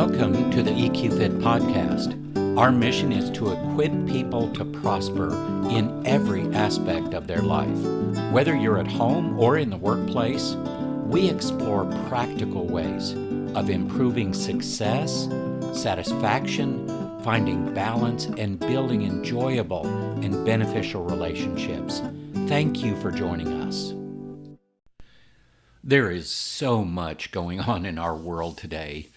Welcome to the EQ Fit podcast. Our mission is to equip people to prosper in every aspect of their life. Whether you're at home or in the workplace, we explore practical ways of improving success, satisfaction, finding balance, and building enjoyable and beneficial relationships. Thank you for joining us. There is so much going on in our world today.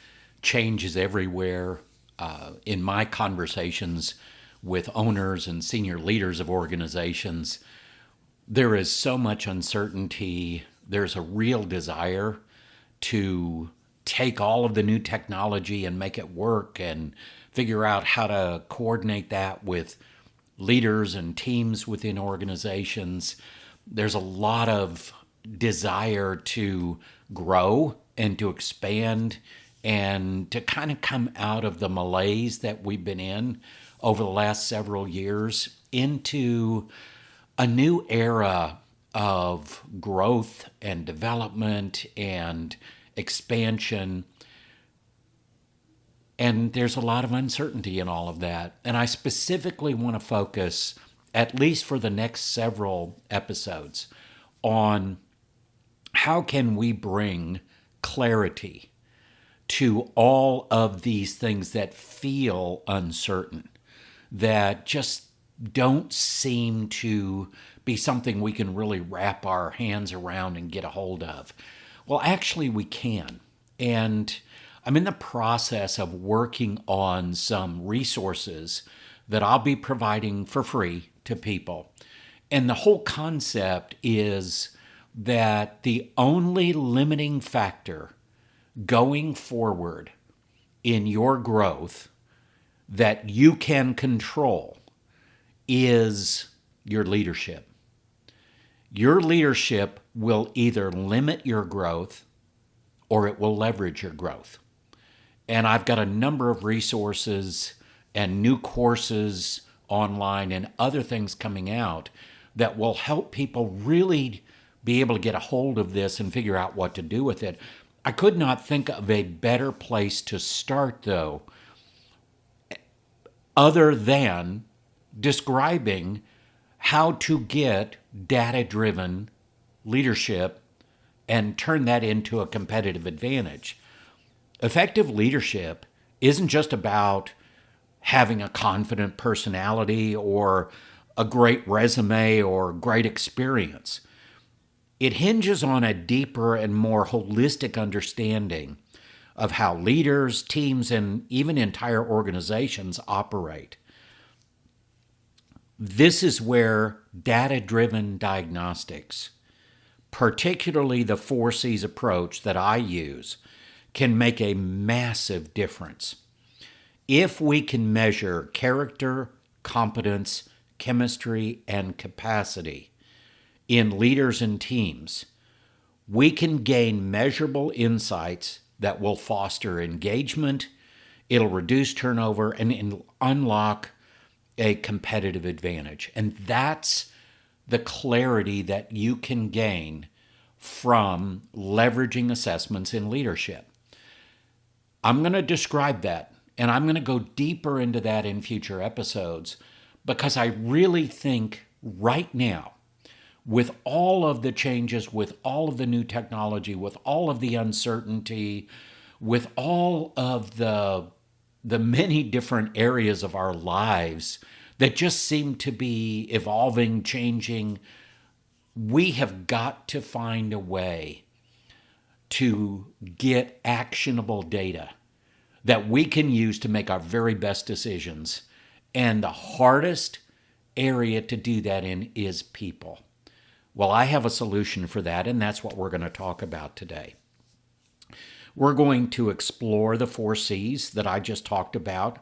Change is everywhere. In my conversations with owners and senior leaders of organizations, there is so much uncertainty. There's a real desire to take all of the new technology and make it work and figure out how to coordinate that with leaders and teams within organizations. There's a lot of desire to grow and to expand and to kind of come out of the malaise that we've been in over the last several years into a new era of growth and development and expansion. And there's a lot of uncertainty in all of that. And I specifically want to focus, at least for the next several episodes, on how can we bring clarity to all of these things that feel uncertain, that just don't seem to be something we can really wrap our hands around and get a hold of. Well, actually we can. And I'm in the process of working on some resources that I'll be providing for free to people. And the whole concept is that the only limiting factor going forward in your growth that you can control is your leadership. Your leadership will either limit your growth or it will leverage your growth. And I've got a number of resources and new courses online and other things coming out that will help people really be able to get a hold of this and figure out what to do with it. I could not think of a better place to start, though, other than describing how to get data-driven leadership and turn that into a competitive advantage. Effective leadership isn't just about having a confident personality or a great resume or great experience. It hinges on a deeper and more holistic understanding of how leaders, teams, and even entire organizations operate. This is where data-driven diagnostics, particularly the 4C's approach that I use, can make a massive difference. If we can measure character, competence, chemistry, and capacity in leaders and teams, we can gain measurable insights that will foster engagement, it'll reduce turnover, and it'll unlock a competitive advantage. And that's the clarity that you can gain from leveraging assessments in leadership. I'm going to describe that, and I'm going to go deeper into that in future episodes, because I really think right now, with all of the changes, with all of the new technology, with all of the uncertainty, with all of the many different areas of our lives that just seem to be evolving, changing, we have got to find a way to get actionable data that we can use to make our very best decisions. And the hardest area to do that in is people. Well, I have a solution for that, and that's what we're going to talk about today. We're going to explore the 4C's that I just talked about.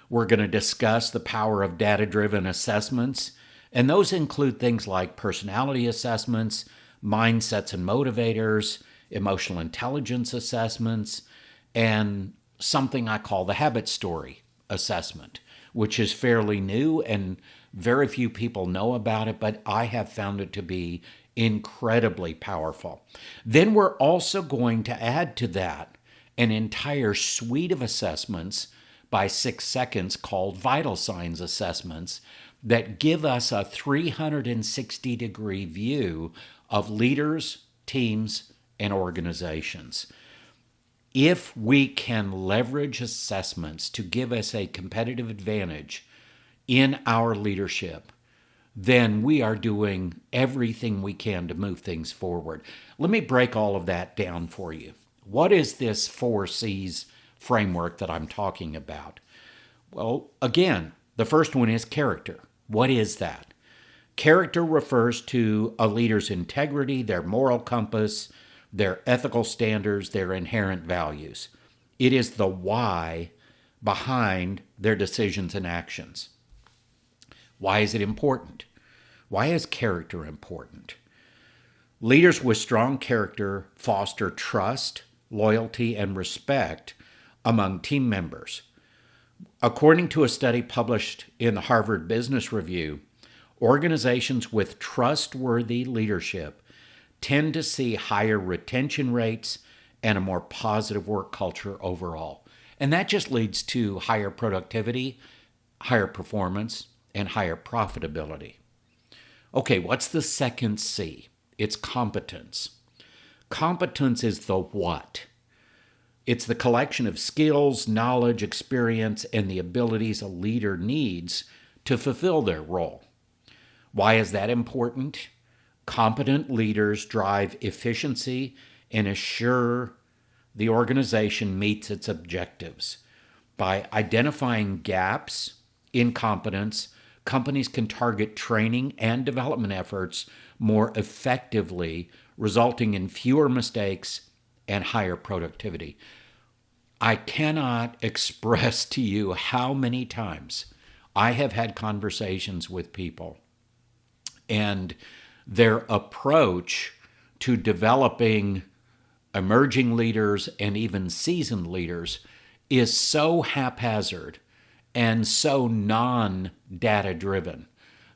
We're going to discuss the power of data-driven assessments, and those include things like personality assessments, mindsets and motivators, emotional intelligence assessments, and something I call the habit story assessment, which is fairly new and very few people know about it, but I have found it to be incredibly powerful. Then we're also going to add to that an entire suite of assessments by 6 Seconds called vital signs assessments that give us a 360-degree view of leaders, teams, and organizations. If we can leverage assessments to give us a competitive advantage in our leadership, then we are doing everything we can to move things forward. Let me break all of that down for you. What is this 4 C's framework that I'm talking about? Well, again, the first one is character. What is that? Character refers to a leader's integrity, their moral compass, their ethical standards, their inherent values. It is the why behind their decisions and actions. Why is it important? Why is character important? Leaders with strong character foster trust, loyalty, and respect among team members. According to a study published in the Harvard Business Review, organizations with trustworthy leadership tend to see higher retention rates and a more positive work culture overall. And that just leads to higher productivity, higher performance, and higher profitability. Okay, what's the second C? It's competence. Competence is the what. It's the collection of skills, knowledge, experience, and the abilities a leader needs to fulfill their role. Why is that important? Competent leaders drive efficiency and assure the organization meets its objectives. By identifying gaps in competence, companies can target training and development efforts more effectively, resulting in fewer mistakes and higher productivity. I cannot express to you how many times I have had conversations with people and their approach to developing emerging leaders and even seasoned leaders is so haphazard and so non-data driven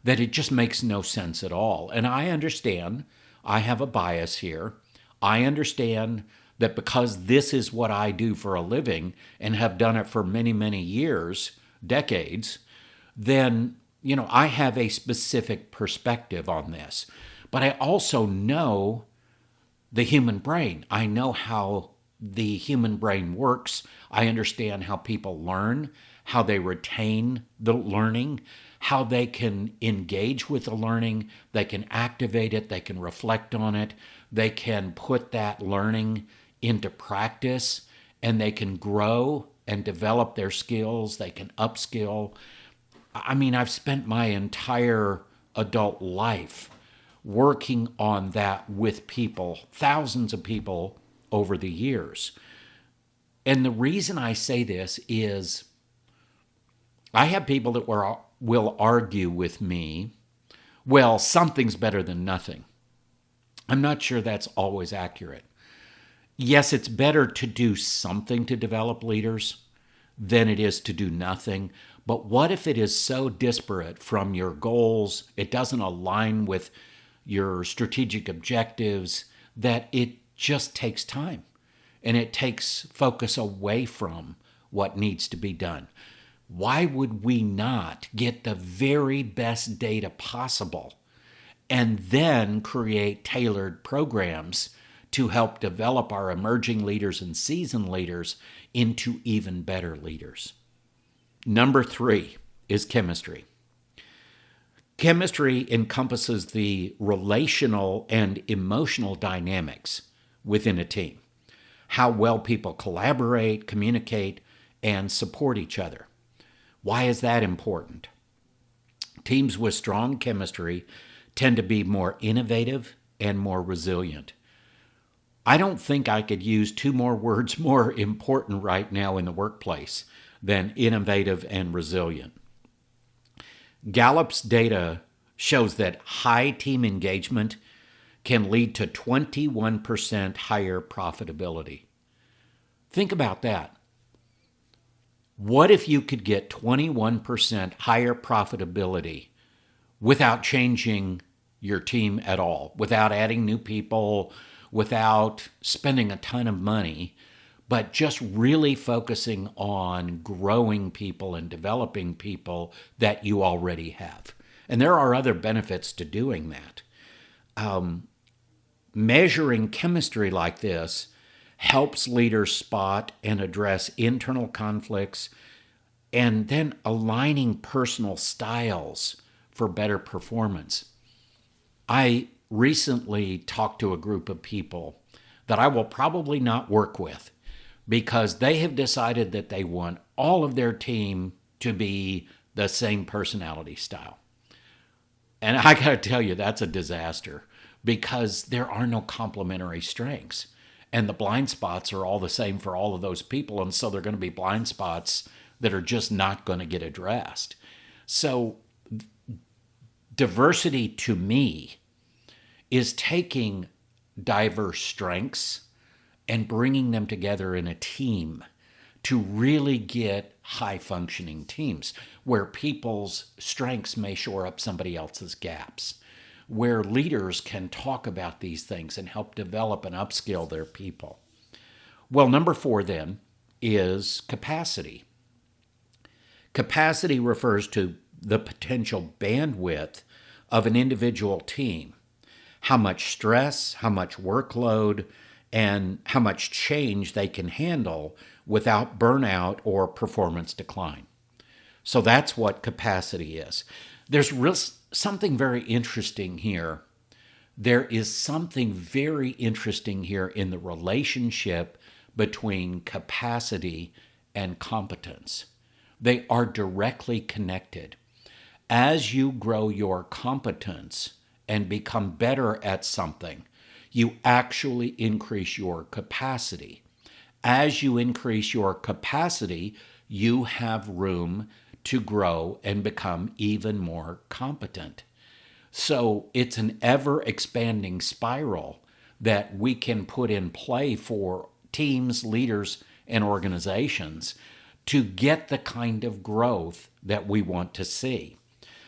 that it just makes no sense at all. And I understand I have a bias here. I understand that because this is what I do for a living and have done it for many, many years, decades, then, I have a specific perspective on this. But I also know the human brain. I know how the human brain works. I understand how people learn, how they retain the learning, how they can engage with the learning, they can activate it, they can reflect on it, they can put that learning into practice, and they can grow and develop their skills, they can upskill. I've spent my entire adult life working on that with people, thousands of people over the years. And the reason I say this is I have people that will argue with me, well, something's better than nothing. I'm not sure that's always accurate. Yes, it's better to do something to develop leaders than it is to do nothing. But what if it is so disparate from your goals, it doesn't align with your strategic objectives, that it just takes time and it takes focus away from what needs to be done? Why would we not get the very best data possible and then create tailored programs to help develop our emerging leaders and seasoned leaders into even better leaders? Number 3 is chemistry. Chemistry encompasses the relational and emotional dynamics within a team, how well people collaborate, communicate, and support each other. Why is that important? Teams with strong chemistry tend to be more innovative and more resilient. I don't think I could use 2 more words more important right now in the workplace than innovative and resilient. Gallup's data shows that high team engagement can lead to 21% higher profitability. Think about that. What if you could get 21% higher profitability without changing your team at all, without adding new people, without spending a ton of money, but just really focusing on growing people and developing people that you already have. And there are other benefits to doing that. Measuring chemistry like this helps leaders spot and address internal conflicts, and then aligning personal styles for better performance. I recently talked to a group of people that I will probably not work with because they have decided that they want all of their team to be the same personality style. And I got to tell you, that's a disaster because there are no complementary strengths. And the blind spots are all the same for all of those people. And so they're going to be blind spots that are just not going to get addressed. So diversity to me is taking diverse strengths and bringing them together in a team to really get high-functioning teams where people's strengths may shore up somebody else's gaps, where leaders can talk about these things and help develop and upskill their people. Well, number 4 then is capacity. Capacity refers to the potential bandwidth of an individual team, how much stress, how much workload, and how much change they can handle without burnout or performance decline. So that's what capacity is. There's something very interesting here. There is something very interesting here in the relationship between capacity and competence. They are directly connected. As you grow your competence and become better at something, you actually increase your capacity. As you increase your capacity, you have room to grow and become even more competent. So it's an ever-expanding spiral that we can put in play for teams, leaders, and organizations to get the kind of growth that we want to see.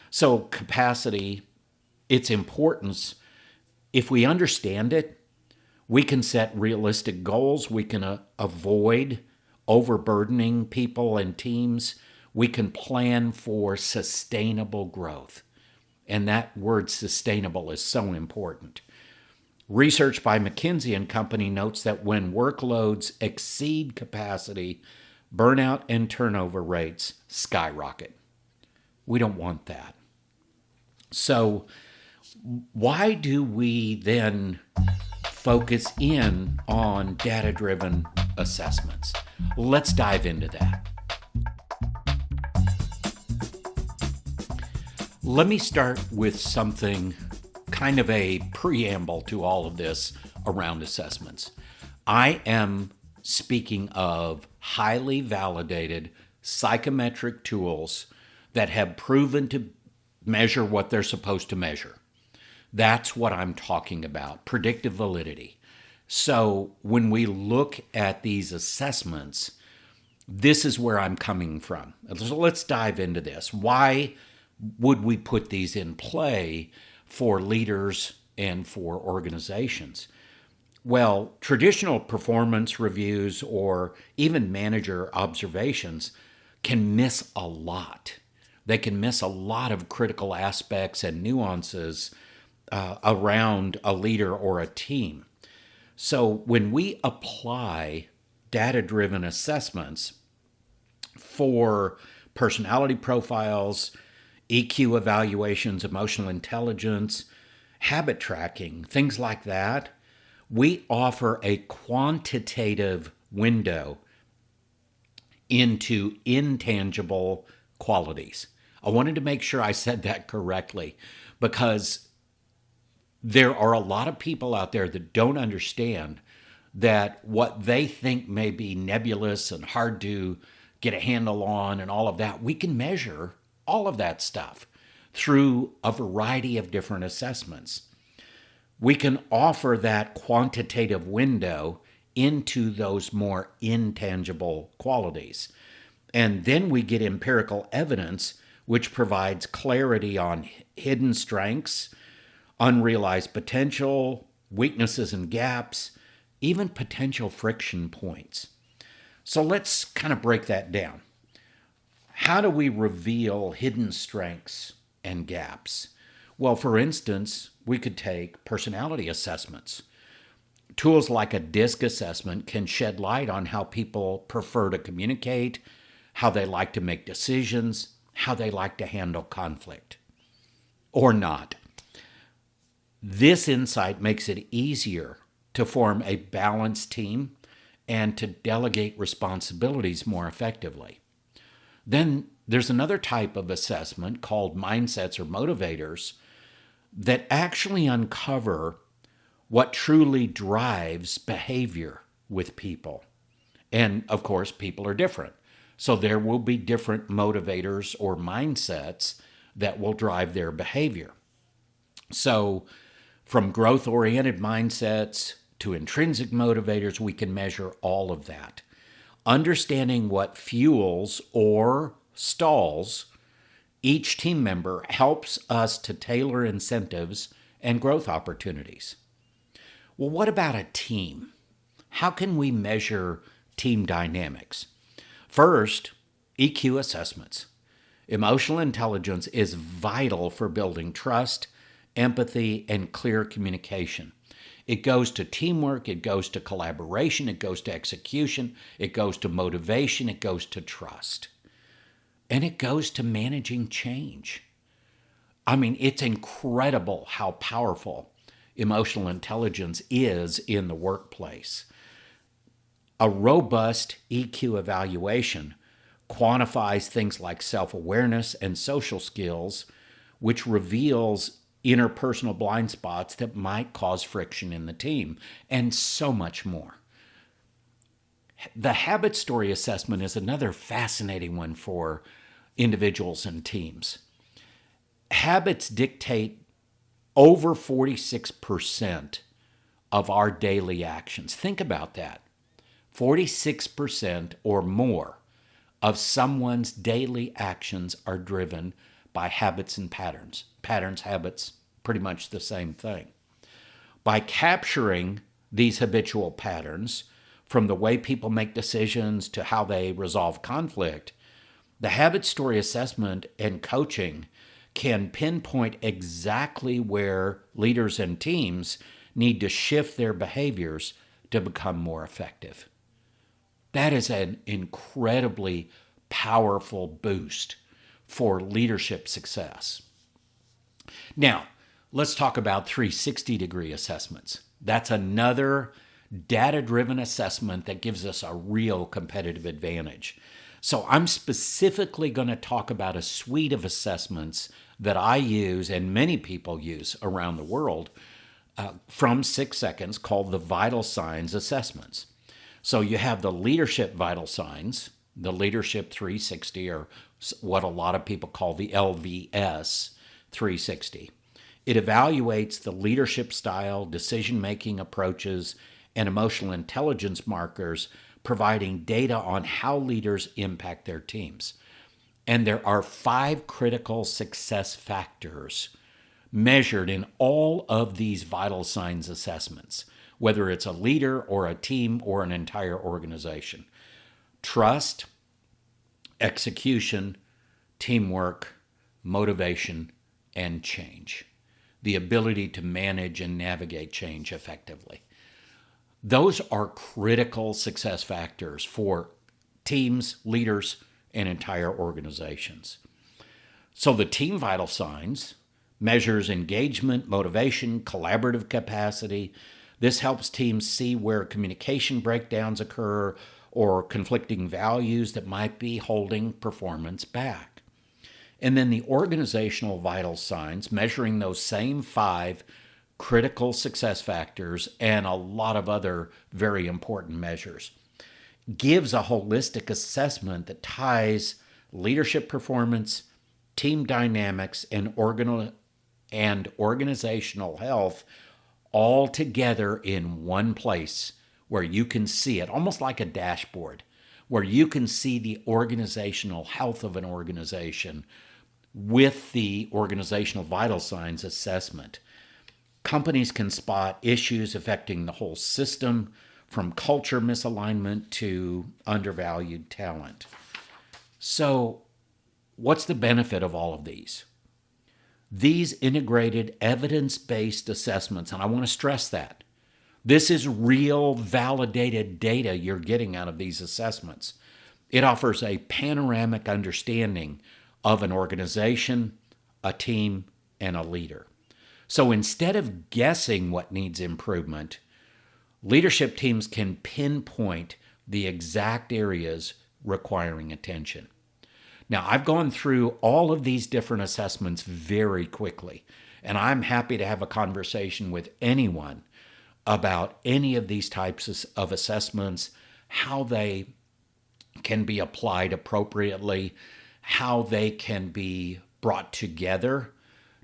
So capacity, its importance, if we understand it, we can set realistic goals. We can avoid overburdening people and teams. We can plan for sustainable growth. And that word sustainable is so important. Research by McKinsey and Company notes that when workloads exceed capacity, burnout and turnover rates skyrocket. We don't want that. So why do we then focus in on data-driven assessments? Let's dive into that. Let me start with something kind of a preamble to all of this around assessments. I am speaking of highly validated psychometric tools that have proven to measure what they're supposed to measure. That's what I'm talking about, predictive validity. So when we look at these assessments, this is where I'm coming from. So let's dive into this. Why would we put these in play for leaders and for organizations? Well, traditional performance reviews or even manager observations can miss a lot. They can miss a lot of critical aspects and nuances around a leader or a team. So when we apply data-driven assessments for personality profiles, EQ evaluations, emotional intelligence, habit tracking, things like that, we offer a quantitative window into intangible qualities. I wanted to make sure I said that correctly because there are a lot of people out there that don't understand that what they think may be nebulous and hard to get a handle on and all of that, we can measure all of that stuff through a variety of different assessments. We can offer that quantitative window into those more intangible qualities. And then we get empirical evidence, which provides clarity on hidden strengths, unrealized potential, weaknesses and gaps, even potential friction points. So let's kind of break that down. How do we reveal hidden strengths and gaps? Well, for instance, we could take personality assessments. Tools like a DISC assessment can shed light on how people prefer to communicate, how they like to make decisions, how they like to handle conflict, or not. This insight makes it easier to form a balanced team and to delegate responsibilities more effectively. Then there's another type of assessment called mindsets or motivators that actually uncover what truly drives behavior with people. And of course, people are different. So there will be different motivators or mindsets that will drive their behavior. So from growth-oriented mindsets to intrinsic motivators, we can measure all of that. Understanding what fuels or stalls each team member helps us to tailor incentives and growth opportunities. Well, what about a team? How can we measure team dynamics? First, EQ assessments. Emotional intelligence is vital for building trust, empathy, and clear communication. It goes to teamwork, it goes to collaboration, it goes to execution, it goes to motivation, it goes to trust. And it goes to managing change. I mean, it's incredible how powerful emotional intelligence is in the workplace. A robust EQ evaluation quantifies things like self-awareness and social skills, which reveals interpersonal blind spots that might cause friction in the team, and so much more. The habit story assessment is another fascinating one for individuals and teams. Habits dictate over 46% of our daily actions. Think about that. 46% or more of someone's daily actions are driven by habits and patterns. Patterns, habits, pretty much the same thing. By capturing these habitual patterns, from the way people make decisions to how they resolve conflict, the habit story assessment and coaching can pinpoint exactly where leaders and teams need to shift their behaviors to become more effective. That is an incredibly powerful boost for leadership success. Now, let's talk about 360-degree assessments. That's another data-driven assessment that gives us a real competitive advantage. So I'm specifically going to talk about a suite of assessments that I use and many people use around the world from 6 Seconds called the Vital Signs assessments. So you have the leadership vital signs, the leadership 360, or what a lot of people call the LVS 360. It evaluates the leadership style, decision-making approaches, and emotional intelligence markers, providing data on how leaders impact their teams. And there are 5 critical success factors measured in all of these vital signs assessments, whether it's a leader or a team or an entire organization. Trust, execution, teamwork, motivation, and change. The ability to manage and navigate change effectively. Those are critical success factors for teams, leaders, and entire organizations. So the team vital signs measures engagement, motivation, collaborative capacity. This helps teams see where communication breakdowns occur or conflicting values that might be holding performance back. And then the organizational vital signs, measuring those same 5 critical success factors and a lot of other very important measures, gives a holistic assessment that ties leadership performance, team dynamics, and organizational health all together in one place where you can see it, almost like a dashboard, where you can see the organizational health of an organization with the organizational vital signs assessment. Companies can spot issues affecting the whole system, from culture misalignment to undervalued talent. So, what's the benefit of all of these? These integrated evidence-based assessments, and I want to stress that, this is real validated data you're getting out of these assessments. It offers a panoramic understanding of an organization, a team, and a leader. So instead of guessing what needs improvement, leadership teams can pinpoint the exact areas requiring attention. Now, I've gone through all of these different assessments very quickly, and I'm happy to have a conversation with anyone about any of these types of assessments, how they can be applied appropriately, how they can be brought together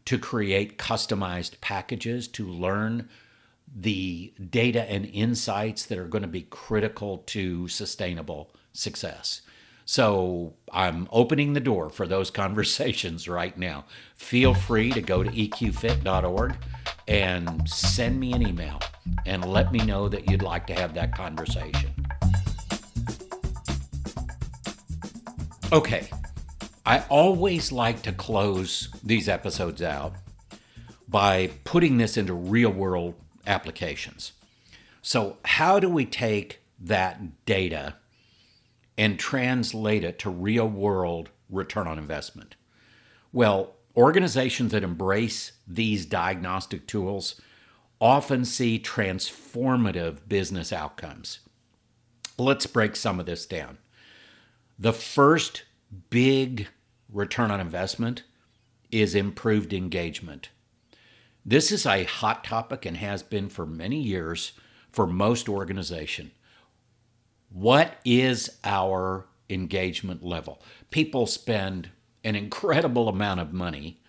to create customized packages to learn the data and insights that are going to be critical to sustainable success. So I'm opening the door for those conversations right now. Feel free to go to eqfit.org and send me an email and let me know that you'd like to have that conversation. Okay, I always like to close these episodes out by putting this into real-world applications. So how do we take that data and translate it to real-world return on investment? Well, organizations that embrace these diagnostic tools often see transformative business outcomes. Let's break some of this down. The first big return on investment is improved engagement. This is a hot topic and has been for many years for most organizations. What is our engagement level? People spend an incredible amount of money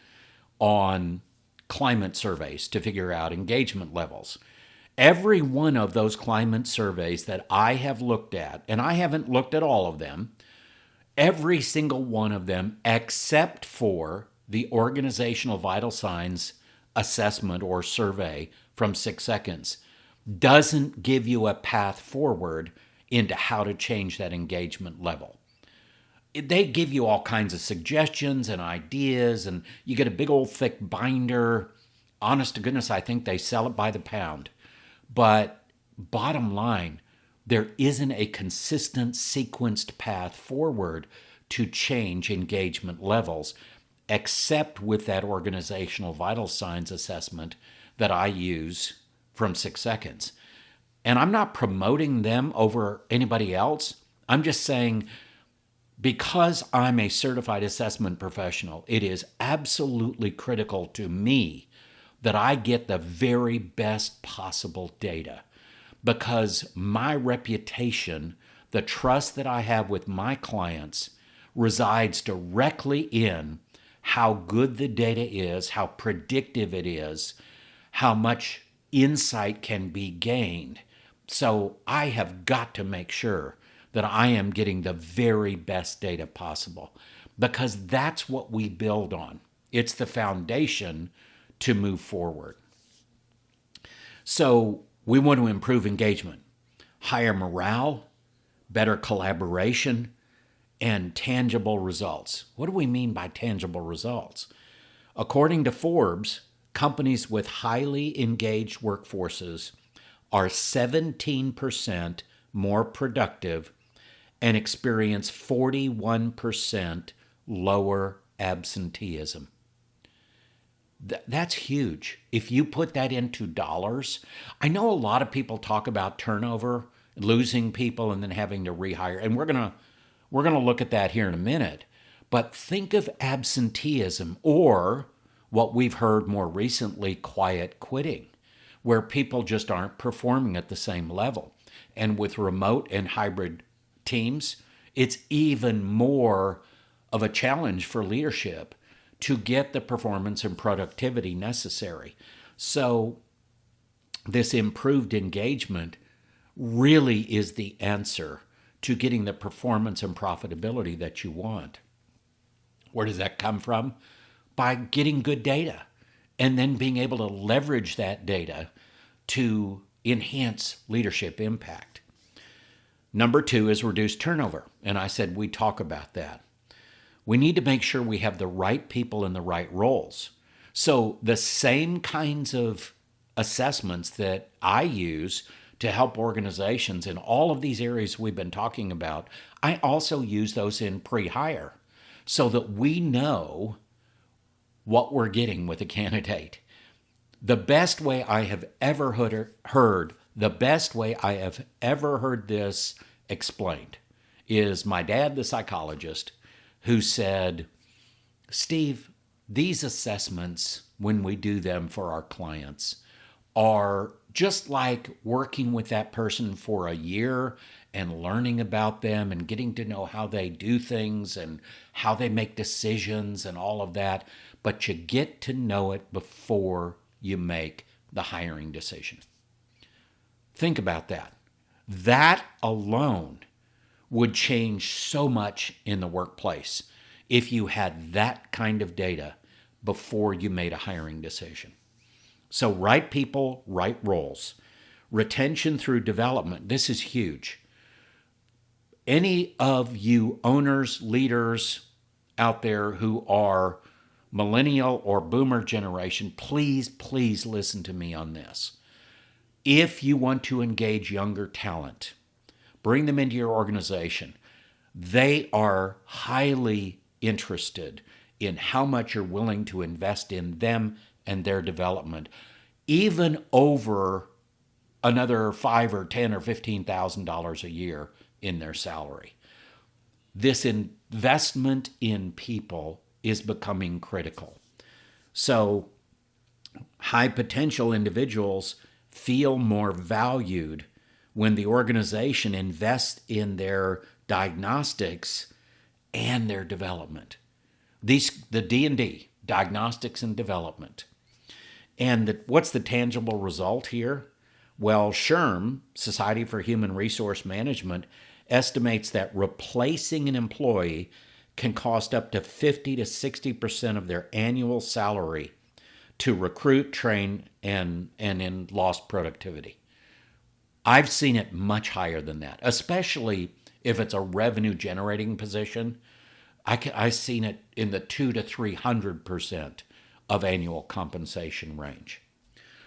on climate surveys to figure out engagement levels. Every one of those climate surveys that I have looked at, and I haven't looked at all of them, every single one of them, except for the organizational vital signs assessment or survey from 6 Seconds, doesn't give you a path forward into how to change that engagement level. They give you all kinds of suggestions and ideas, and you get a big old thick binder. Honest to goodness, I think they sell it by the pound. But bottom line, there isn't a consistent sequenced path forward to change engagement levels, except with that organizational vital signs assessment that I use from 6 Seconds. And I'm not promoting them over anybody else. I'm just saying, because I'm a certified assessment professional, it is absolutely critical to me that I get the very best possible data, because my reputation, the trust that I have with my clients, resides directly in how good the data is, how predictive it is, how much insight can be gained. So I have got to make sure that I am getting the very best data possible, because that's what we build on. It's the foundation to move forward. So we want to improve engagement, higher morale, better collaboration, and tangible results. What do we mean by tangible results? According to Forbes, companies with highly engaged workforces are 17% more productive and experience 41% lower absenteeism. That's huge. If you put that into dollars, I know a lot of people talk about turnover, losing people and then having to rehire, and we're gonna look at that here in a minute. But think of absenteeism, or what we've heard more recently, quiet quitting, where people just aren't performing at the same level. And with remote and hybrid teams, it's even more of a challenge for leadership to get the performance and productivity necessary. So this improved engagement really is the answer to getting the performance and profitability that you want. Where does that come from? By getting good data and then being able to leverage that data to enhance leadership impact. Number 2 is reduce turnover. And I said we talk about that. We need to make sure we have the right people in the right roles. So the same kinds of assessments that I use to help organizations in all of these areas we've been talking about, I also use those in pre-hire so that we know what we're getting with a candidate. The best way I have ever heard this explained is my dad, the psychologist, who said, Steve, these assessments, when we do them for our clients, are just like working with that person for a year and learning about them and getting to know how they do things and how they make decisions and all of that. But you get to know it before you make the hiring decision. Think about that. That alone would change so much in the workplace if you had that kind of data before you made a hiring decision. So right people, right roles. Retention through development. This is huge. Any of you owners, leaders out there who are millennial or boomer generation, please listen to me on this. If you want to engage younger talent, bring them into your organization. They are highly interested in how much you're willing to invest in them and their development, even over another $5,000 or $10,000 or $15,000 a year in their salary. This investment in people is becoming critical. So high potential individuals feel more valued when the organization invests in their diagnostics and their development. The D&D, diagnostics and development. And what's the tangible result here? Well, SHRM, Society for Human Resource Management, estimates that replacing an employee can cost up to 50 to 60% of their annual salary to recruit, train, and in lost productivity. I've seen it much higher than that, especially if it's a revenue-generating position. I've seen it in the 200 to 300% of annual compensation range.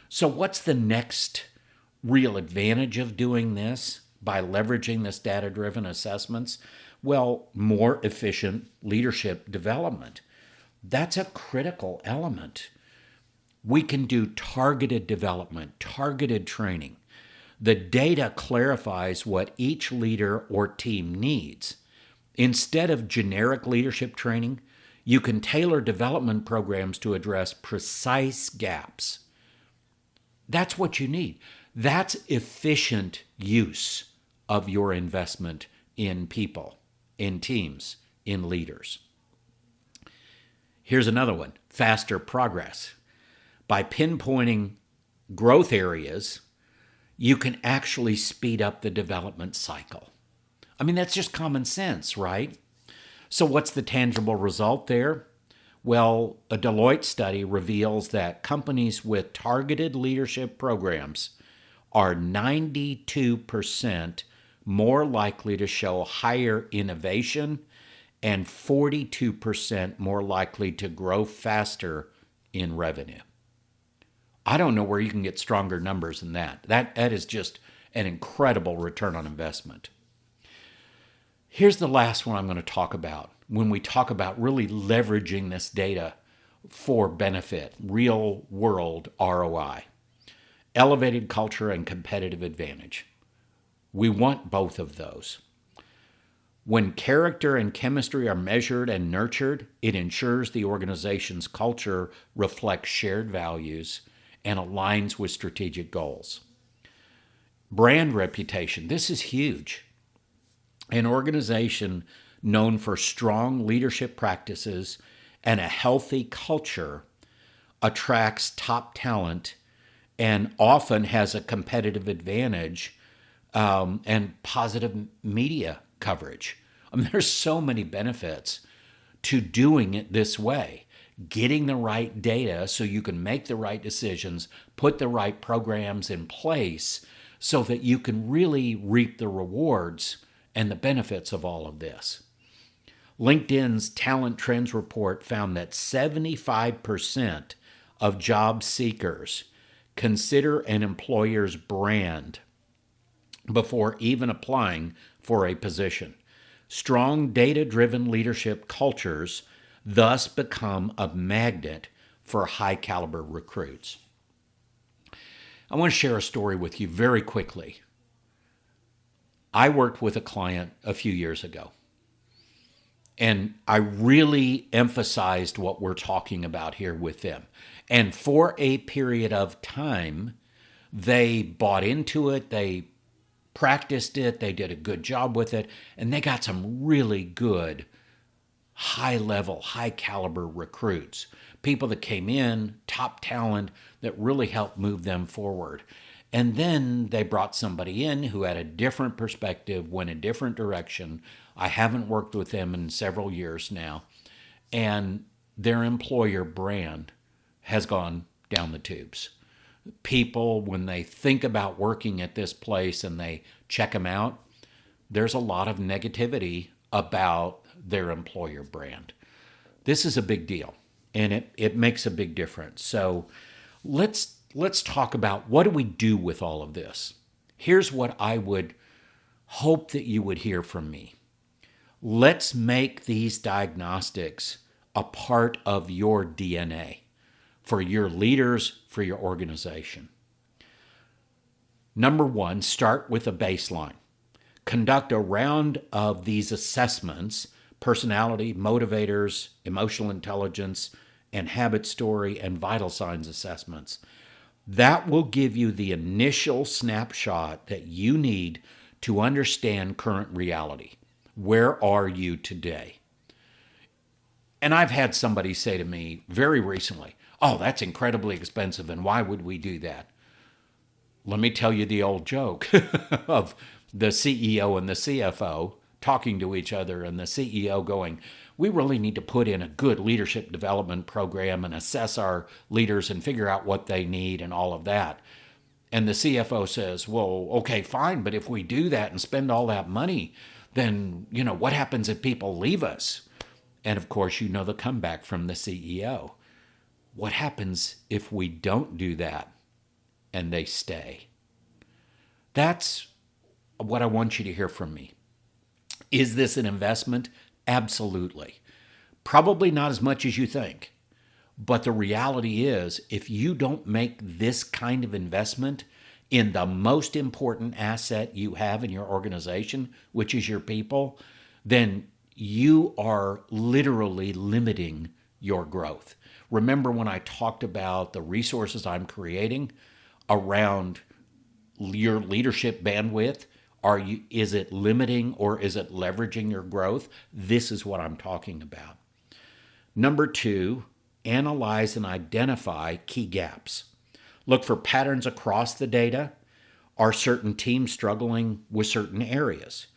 So what's the next real advantage of doing this by leveraging this data-driven assessments? Well, more efficient leadership development. That's a critical element. We can do targeted development, targeted training. The data clarifies what each leader or team needs. Instead of generic leadership training, you can tailor development programs to address precise gaps. That's what you need. That's efficient use of your investment in people, in teams, in leaders. Here's another one, faster progress. By pinpointing growth areas, you can actually speed up the development cycle. I mean, that's just common sense, right? So what's the tangible result there? Well, a Deloitte study reveals that companies with targeted leadership programs are 92% more likely to show higher innovation and 42% more likely to grow faster in revenue. I don't know where you can get stronger numbers than that. That is just an incredible return on investment. Here's the last one I'm going to talk about when we talk about really leveraging this data for benefit, real world ROI. Elevated culture and competitive advantage. We want both of those. When character and chemistry are measured and nurtured, it ensures the organization's culture reflects shared values and aligns with strategic goals. Brand reputation. This is huge. An organization known for strong leadership practices and a healthy culture attracts top talent and often has a competitive advantage and positive media coverage. I mean, there's so many benefits to doing it this way. getting the right data so you can make the right decisions, put the right programs in place so that you can really reap the rewards and the benefits of all of this. LinkedIn's Talent Trends report found that 75% of job seekers consider an employer's brand before even applying for a position. Strong data-driven leadership cultures thus become a magnet for high-caliber recruits. I want to share a story with you very quickly. I worked with a client a few years ago, and I really emphasized what we're talking about here with them. And for a period of time, they bought into it, they practiced it, they did a good job with it, and they got some really good high-level, high-caliber recruits. People that came in, top talent, that really helped move them forward. And then they brought somebody in who had a different perspective, went a different direction. I haven't worked with them in several years now. And their employer brand has gone down the tubes. People, when they think about working at this place and they check them out, there's a lot of negativity about their employer brand. This is a big deal, and it makes a big difference. So let's talk about, what do we do with all of this? Here's what I would hope that you would hear from me. Let's make these diagnostics a part of your DNA for your leaders, for your organization. Number one, start with a baseline. Conduct a round of these assessments: personality, motivators, emotional intelligence, and habit story and vital signs assessments. That will give you the initial snapshot that you need to understand current reality. Where are you today? And I've had somebody say to me very recently, "Oh, that's incredibly expensive, and why would we do that?" Let me tell you the old joke of the CEO and the CFO talking to each other, and the CEO going, "We really need to put in a good leadership development program and assess our leaders and figure out what they need and all of that." And the CFO says, "Well, okay, fine, but if we do that and spend all that money, then, what happens if people leave us?" And of course, the comeback from the CEO. What happens if we don't do that and they stay? That's what I want you to hear from me. Is this an investment? Absolutely. Probably not as much as you think. But the reality is, if you don't make this kind of investment in the most important asset you have in your organization, which is your people, then you are literally limiting your growth. Remember when I talked about the resources I'm creating around your leadership bandwidth? Is it limiting or is it leveraging your growth? This is what I'm talking about. Number two, analyze and identify key gaps. Look for patterns across the data. Are certain teams struggling with certain areas?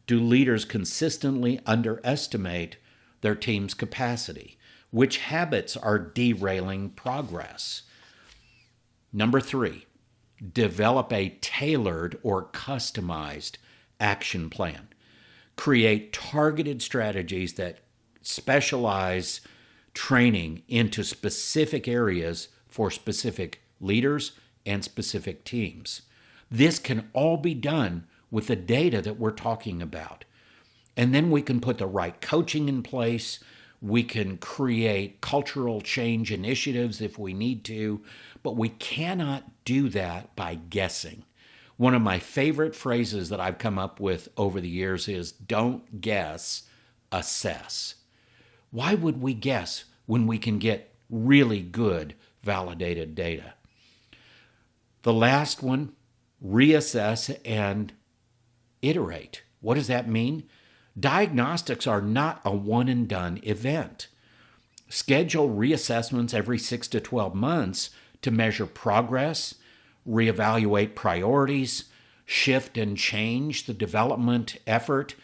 Do leaders consistently underestimate their team's capacity? Which habits are derailing progress? Number three, develop a tailored or customized action plan. Create targeted strategies that specialize training into specific areas for specific leaders and specific teams. This can all be done with the data that we're talking about. And then we can put the right coaching in place. We can create cultural change initiatives if we need to, but we cannot do that by guessing. One of my favorite phrases that I've come up with over the years is, don't guess, assess. Why would we guess when we can get really good validated data? The last one, reassess and iterate. What does that mean? Diagnostics are not a one and done event. Schedule reassessments every 6 to 12 months to measure progress, reevaluate priorities, shift and change the development effort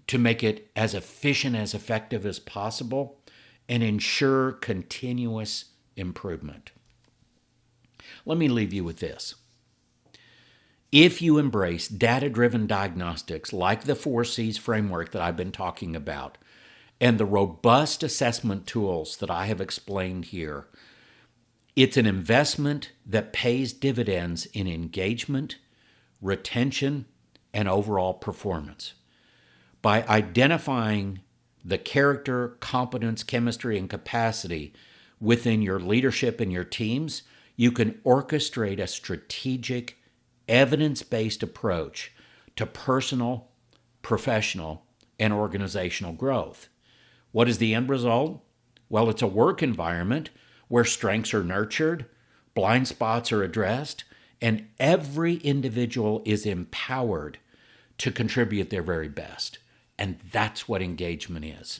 to make it as efficient, as effective as possible, and ensure continuous improvement. Let me leave you with this. If you embrace data-driven diagnostics like the 4Cs framework that I've been talking about and the robust assessment tools that I have explained here, it's an investment that pays dividends in engagement, retention, and overall performance. By identifying the character, competence, chemistry, and capacity within your leadership and your teams, you can orchestrate a strategic, evidence-based approach to personal, professional, and organizational growth. What is the end result? Well, it's a work environment where strengths are nurtured, blind spots are addressed, and every individual is empowered to contribute their very best. And that's what engagement is.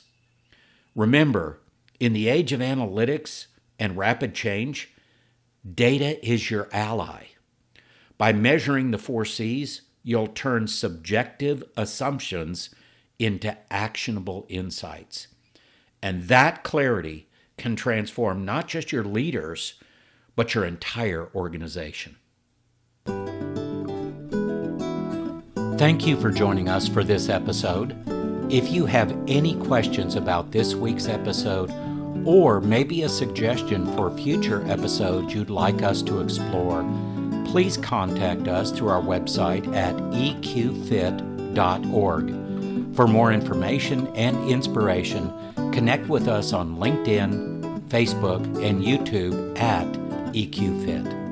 Remember, in the age of analytics and rapid change, data is your ally. By measuring the 4Cs, you'll turn subjective assumptions into actionable insights. And that clarity can transform not just your leaders, but your entire organization. Thank you for joining us for this episode. If you have any questions about this week's episode, or maybe a suggestion for future episodes you'd like us to explore, please contact us through our website at eqfit.org. For more information and inspiration, connect with us on LinkedIn, Facebook, and YouTube at EQFit.